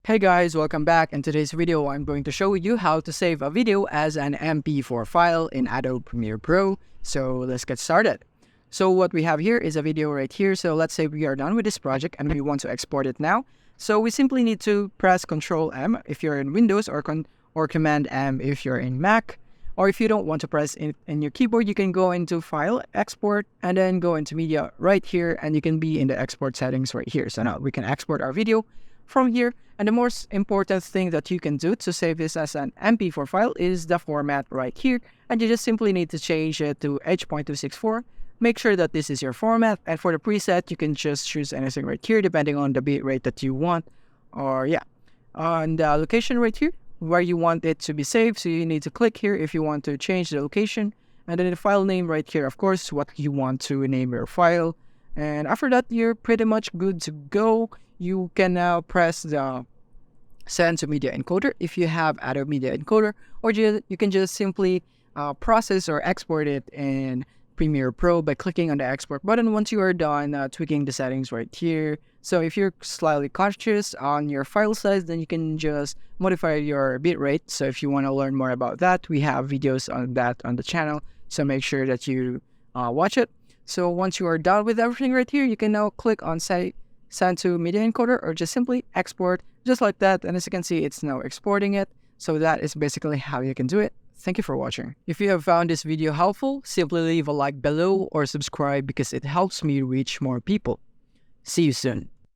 Hey guys, welcome back. In today's video, I'm going to show you how to save a video as an MP4 file in Adobe Premiere Pro. So let's get started. So what we have here is a video right here. So let's say we are done with this project and we want to export it now. So we simply need to press Ctrl M if you're in Windows or Command M if you're in Mac. Or if you don't want to press it in your keyboard, you can go into File, Export, and then go into Media right here, and you can be in the export settings right here. So now we can export our video from here. And the most important thing that you can do to save this as an MP4 file is the format right here. And you just simply need to change it to H.264. Make sure that this is your format. And for the preset, you can just choose anything right here depending on the bitrate that you want. Or yeah, on the location right here where you want it to be saved. So you need to click here if you want to change the location. And then the file name right here, of course, what you want to name your file. And after that, you're pretty much good to go. You can now press the Send to Media Encoder if you have Adobe Media Encoder, or you can just simply process or export it in Premiere Pro by clicking on the export button once you are done tweaking the settings right here. So if you're slightly conscious on your file size, then you can just modify your bitrate. So if you want to learn more about that, we have videos on that on the channel. So make sure that you watch it. So once you are done with everything right here, you can now click on Send to Media Encoder or just simply export just like that. And as you can see, it's now exporting it. So that is basically how you can do it. Thank you for watching. If you have found this video helpful, simply leave a like below or subscribe because it helps me reach more people. See you soon.